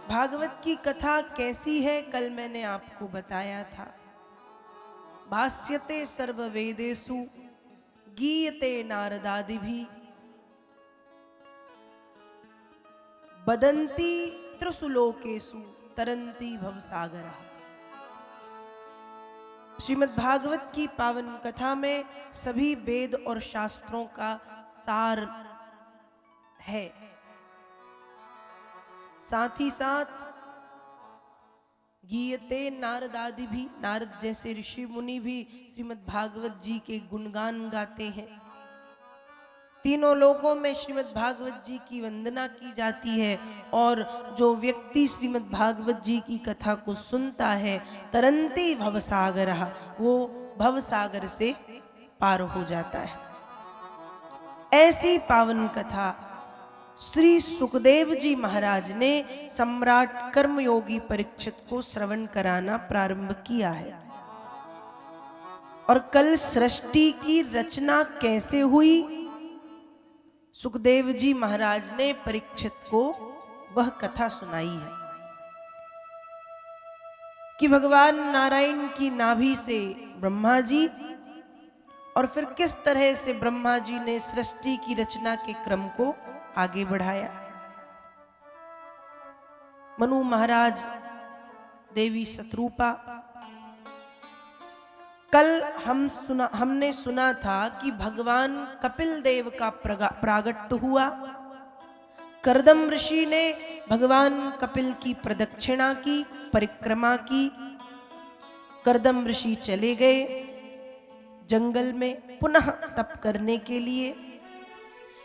भागवत की कथा कैसी है कल मैंने आपको बताया था। भाष्यते सर्ववेदेषु गीयते नारदादिभिः बदन्ति त्रिषु लोकेषु तरन्ति भवसागरः। श्रीमद् भागवत की पावन कथा में सभी वेद और शास्त्रों का सार है। साथ ही साथ गीयते नारदादि भी, नारद जैसे ऋषि मुनि भी श्रीमद् भागवत जी के गुणगान गाते हैं। तीनों लोकों में श्रीमद् भागवत जी की वंदना की जाती है और जो व्यक्ति श्रीमद् भागवत जी की कथा को सुनता है तरंती भवसागरः, वो भवसागर से पार हो जाता है। ऐसी पावन कथा श्री सुखदेव जी महाराज ने सम्राट कर्मयोगी परीक्षित को श्रवण कराना प्रारंभ किया है। और कल सृष्टि की रचना कैसे हुई, सुखदेव जी महाराज ने परीक्षित को वह कथा सुनाई है कि भगवान नारायण की नाभि से ब्रह्मा जी और फिर किस तरह से ब्रह्मा जी ने सृष्टि की रचना के क्रम को आगे बढ़ाया। मनु महाराज, देवी शतरूपा। कल हमने सुना था कि भगवान कपिल देव का प्रागट्य हुआ। कर्दम ऋषि ने भगवान कपिल की प्रदक्षिणा की, परिक्रमा की। कर्दम ऋषि चले गए जंगल में पुनः तप करने के लिए।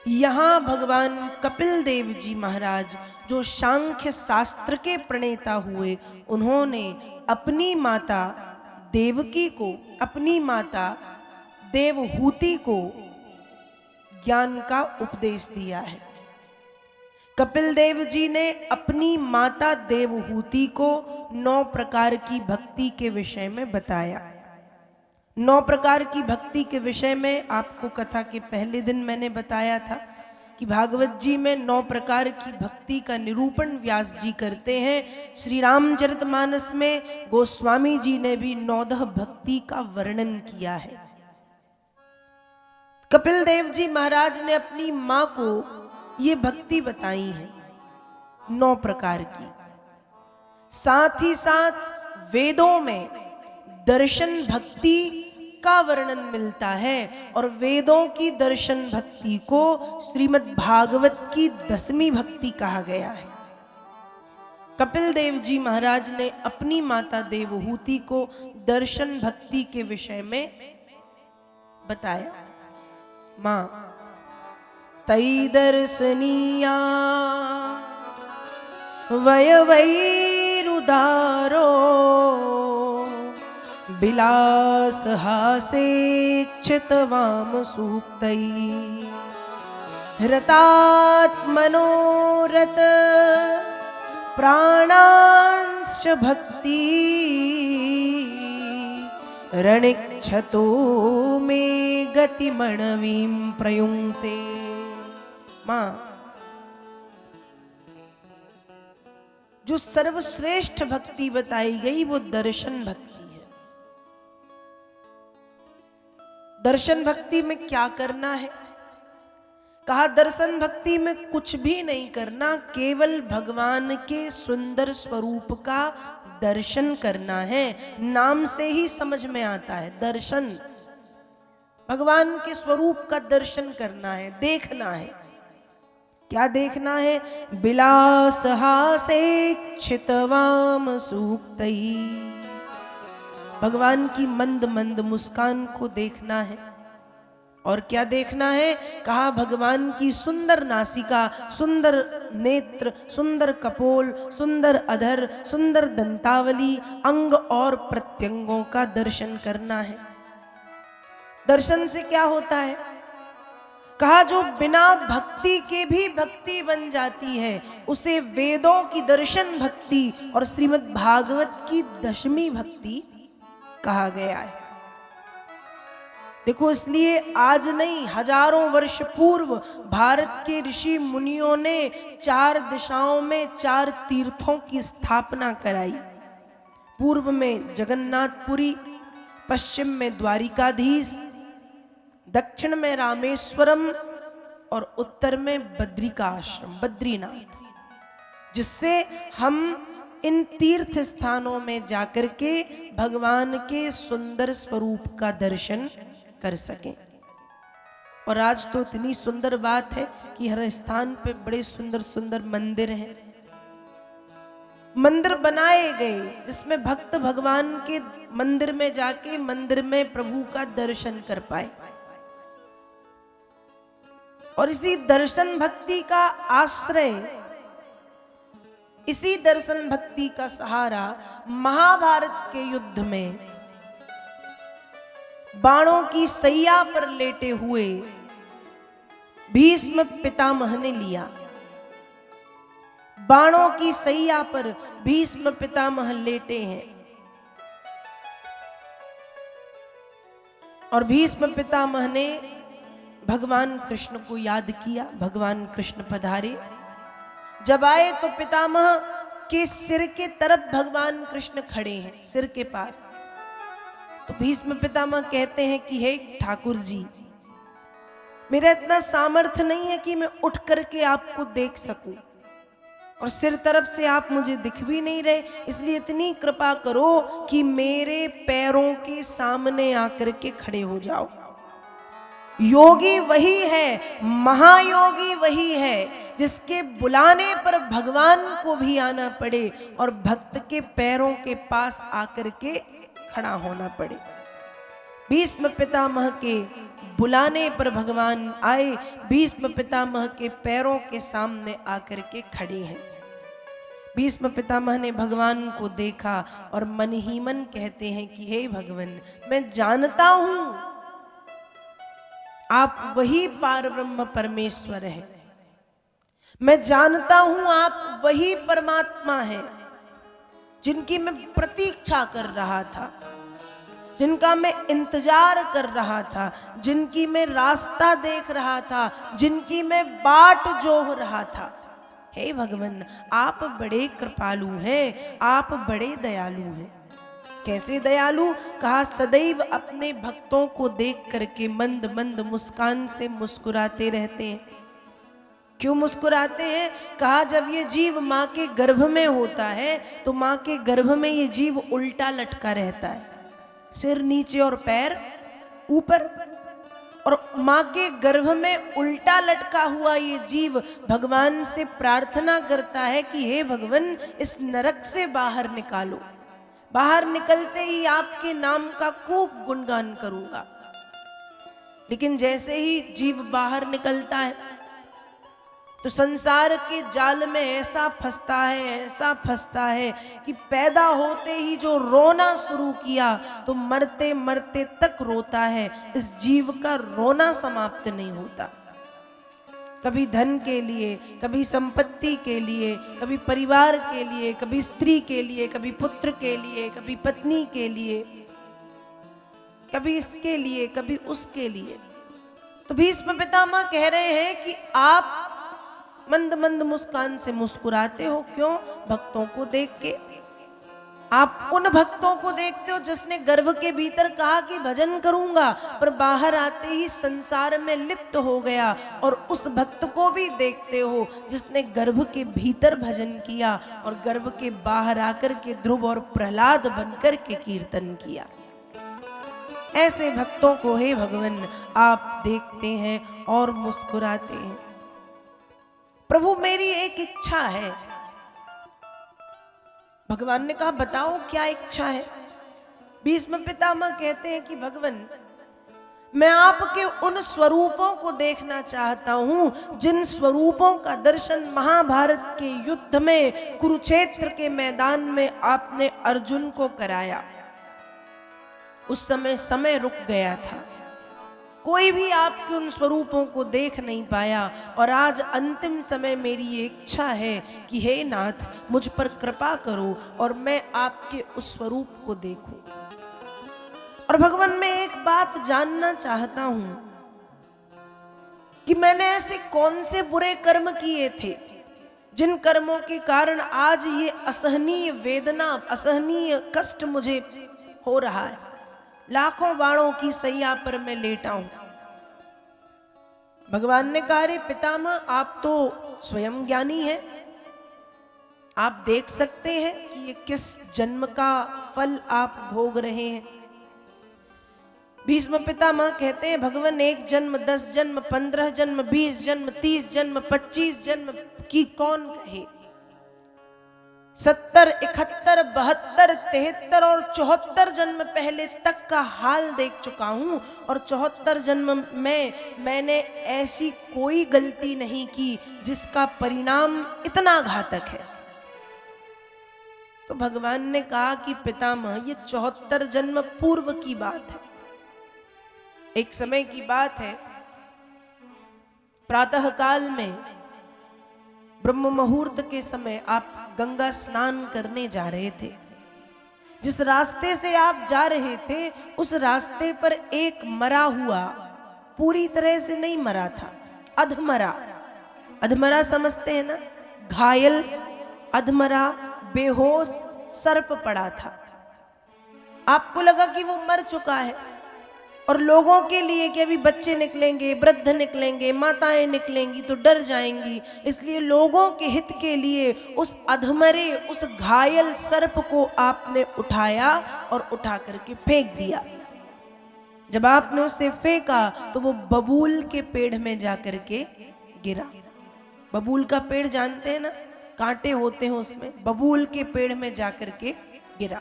यहां भगवान कपिल देव जी महाराज जो सांख्य शास्त्र के प्रणेता हुए, उन्होंने अपनी माता देवकी को, अपनी माता देवहूति को ज्ञान का उपदेश दिया है। कपिल देव जी ने अपनी माता देवहूति को 9 प्रकार की भक्ति के विषय में बताया। 9 प्रकार की भक्ति के विषय में आपको कथा के पहले दिन मैंने बताया था कि भागवत जी में 9 प्रकार की भक्ति का निरूपण व्यास जी करते हैं। श्री रामचरितमानस में गोस्वामी जी ने भी 9 भक्ति का वर्णन किया है। कपिल देव जी महाराज ने अपनी मां को ये भक्ति बताई है 9 प्रकार की। साथ ही साथ वेदों में दर्शन भक्ति का वर्णन मिलता है और वेदों की दर्शन भक्ति को श्रीमद् भागवत की 10वीं भक्ति कहा गया है। कपिल देव जी महाराज ने अपनी माता देवहूति को दर्शन भक्ति के विषय में बताया। मां तई दर्शनीया वय वैरुदारो विलास हासेक्षित वाम सूक्तई हृतात्मनोरथ प्राणांश्च भक्ति रणिक्षतो मे गतिमणवीं प्रयुङ्क्ते। मां, जो सर्वश्रेष्ठ भक्ति बताई गई वो दर्शन भक्ति। दर्शन भक्ति में क्या करना है? कहा दर्शन भक्ति में कुछ भी नहीं करना, केवल भगवान के सुंदर स्वरूप का दर्शन करना है। नाम से ही समझ में आता है दर्शन, भगवान के स्वरूप का दर्शन करना है, देखना है। क्या देखना है? विलास हासेक्षित वाम सूक्तई, भगवान की मंद मंद मुस्कान को देखना है। और क्या देखना है? कहा भगवान की सुंदर नासिका, सुंदर नेत्र, सुंदर कपोल, सुंदर अधर, सुंदर दंतावली, अंग और प्रत्यंगों का दर्शन करना है। दर्शन से क्या होता है? कहा जो बिना भक्ति के भी भक्ति बन जाती है उसे वेदों की दर्शन भक्ति और श्रीमद् भागवत की 10वीं भक्ति कहा गया है। देखो, इसलिए आज नहीं, हजारों वर्ष पूर्व भारत के ऋषि मुनियों ने 4 दिशाओं में 4 तीर्थों की स्थापना कराई। पूर्व में जगन्नाथपुरी, पश्चिम में द्वारिकाधीश, दक्षिण में रामेश्वरम और उत्तर में बद्री का आश्रम बद्रीनाथ, जिससे हम इन तीर्थ स्थानों में जाकर के भगवान के सुंदर स्वरूप का दर्शन कर सकें। और आज तो इतनी सुंदर बात है कि हर स्थान पे बड़े सुंदर सुंदर मंदिर हैं, मंदिर बनाए गए जिसमें भक्त भगवान के मंदिर में जाके मंदिर में प्रभु का दर्शन कर पाए। और इसी दर्शन भक्ति का आश्रय, इसी दर्शन भक्ति का सहारा महाभारत के युद्ध में बाणों की सैया पर लेटे हुए भीष्म पितामह ने लिया। बाणों की सैया पर भीष्म पितामह लेटे हैं और भीष्म पितामह ने भगवान कृष्ण को याद किया। भगवान कृष्ण पधारे, जब आए तो पितामह के सिर के तरफ भगवान कृष्ण खड़े हैं, सिर के पास। तो भीष्म पितामह कहते हैं कि हे ठाकुर जी, मेरा इतना सामर्थ्य नहीं है कि मैं उठ करके आपको देख सकूं, और सिर तरफ से आप मुझे दिख भी नहीं रहे, इसलिए इतनी कृपा करो कि मेरे पैरों के सामने आकर के खड़े हो जाओ। योगी वही है, महायोगी वही है, जिसके बुलाने पर भगवान को भी आना पड़े और भक्त के पैरों के पास आकर के खड़ा होना पड़े। भीष्म पितामह के बुलाने पर भगवान आए, भीष्म पितामह के पैरों के सामने आकर के खड़े हैं। भीष्म पितामह ने भगवान को देखा और मन ही मन कहते हैं कि हे भगवान, मैं जानता हूं आप वही पारब्रह्म परमेश्वर हैं, मैं जानता हूं आप वही परमात्मा हैं जिनकी मैं प्रतीक्षा कर रहा था, जिनका मैं इंतजार कर रहा था, जिनकी मैं रास्ता देख रहा था, जिनकी मैं बाट जोह रहा था। हे भगवान, आप बड़े कृपालु हैं, आप बड़े दयालु हैं। कैसे दयालु? कहा सदैव अपने भक्तों को देख करके मंद मंद मुस्कान से मुस्कुराते रहते हैं। क्यों मुस्कुराते हैं? कहा जब ये जीव माँ के गर्भ में होता है तो माँ के गर्भ में ये जीव उल्टा लटका रहता है, सिर नीचे और पैर ऊपर, और माँ के गर्भ में उल्टा लटका हुआ ये जीव भगवान से प्रार्थना करता है कि हे भगवान, इस नरक से बाहर निकालो, बाहर निकलते ही आपके नाम का खूब गुणगान करूंगा। लेकिन जैसे ही जीव बाहर निकलता है तो संसार के जाल में ऐसा फंसता है, ऐसा फंसता है कि पैदा होते ही जो रोना शुरू किया तो मरते मरते तक रोता है। इस जीव का रोना समाप्त नहीं होता। कभी धन के लिए, कभी संपत्ति के लिए, कभी परिवार के लिए, कभी स्त्री के लिए, कभी पुत्र के लिए, कभी पत्नी के लिए, कभी इसके लिए, कभी उसके लिए। तो भीष्म पितामह कह रहे हैं कि आप मंद मंद मुस्कान से मुस्कुराते हो, क्यों? भक्तों को देख के। आप उन भक्तों को देखते हो जिसने गर्भ के भीतर कहा कि भजन करूंगा, पर बाहर आते ही संसार में लिप्त हो गया, और उस भक्त को भी देखते हो जिसने गर्भ के भीतर भजन किया और गर्भ के बाहर आकर के ध्रुव और प्रहलाद बनकर के कीर्तन किया। ऐसे भक्तों को हे भगवान आप देखते हैं और मुस्कुराते हैं। प्रभु मेरी एक इच्छा है। भगवान ने कहा बताओ क्या इच्छा है? भीष्म पितामह कहते हैं कि भगवान, मैं आपके उन स्वरूपों को देखना चाहता हूं जिन स्वरूपों का दर्शन महाभारत के युद्ध में, कुरुक्षेत्र के मैदान में आपने अर्जुन को कराया। उस समय रुक गया था, कोई भी आपके उन स्वरूपों को देख नहीं पाया, और आज अंतिम समय मेरी ये इच्छा है कि हे नाथ, मुझ पर कृपा करो और मैं आपके उस स्वरूप को देखूं। और भगवान मैं एक बात जानना चाहता हूं कि मैंने ऐसे कौन से बुरे कर्म किए थे जिन कर्मों के कारण आज ये असहनीय वेदना, असहनीय कष्ट मुझे हो रहा है। लाखों बाणों की सैया पर मैं लेटा हूं। भगवान ने कहा, रे पितामह, आप तो स्वयं ज्ञानी हैं, आप देख सकते हैं कि ये किस जन्म का फल आप भोग रहे हैं। भीष्म पितामह कहते हैं, भगवान 1 जन्म, 10 जन्म, 15 जन्म, 20 जन्म, 30 जन्म, 25 जन्म की कौन कहे। 70, 71, 72, 73 और 74 जन्म पहले तक का हाल देख चुका हूं, और 74 जन्म में मैंने ऐसी कोई गलती नहीं की जिसका परिणाम इतना घातक है। तो भगवान ने कहा कि पितामह, ये 74 जन्म पूर्व की बात है। एक समय की बात है, प्रातः काल में ब्रह्म मुहूर्त के समय आप गंगा स्नान करने जा रहे थे। जिस रास्ते से आप जा रहे थे उस रास्ते पर एक मरा हुआ, पूरी तरह से नहीं मरा था, अधमरा, अधमरा समझते हैं ना, घायल, अधमरा, बेहोश सर्प पड़ा था। आपको लगा कि वो मर चुका है, और लोगों के लिए कि अभी बच्चे निकलेंगे, वृद्ध निकलेंगे, माताएं निकलेंगी तो डर जाएंगी, इसलिए लोगों के हित के लिए उस अधमरे, उस घायल सर्प को आपने उठाया और उठा करके फेंक दिया। जब आपने उसे फेंका तो वो बबूल के पेड़ में जाकर के गिरा। बबूल का पेड़ जानते हैं ना, कांटे होते हैं उसमें, बबूल के पेड़ में जाकर के गिरा।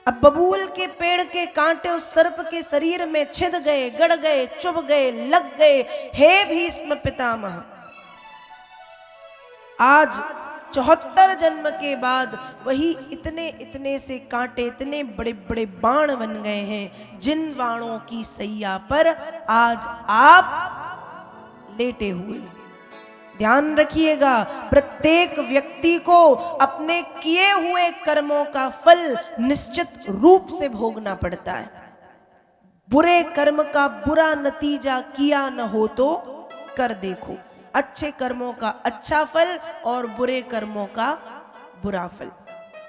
अब बबूल के पेड़ के कांटे उस सर्प के शरीर में छिद गए, गड़ गए, चुभ गए, लग गए। हे भीष्म पितामह, आज 74 जन्म के बाद वही इतने इतने से कांटे, इतने बड़े बड़े बाण बन गए हैं, जिन बाणों की सैया पर आज आप लेटे हुए हैं। ध्यान रखिएगा, प्रत्येक व्यक्ति को अपने किए हुए कर्मों का फल निश्चित रूप से भोगना पड़ता है। बुरे कर्म का बुरा नतीजा किया न हो तो कर देखो, अच्छे कर्मों का अच्छा फल और बुरे कर्मों का बुरा फल।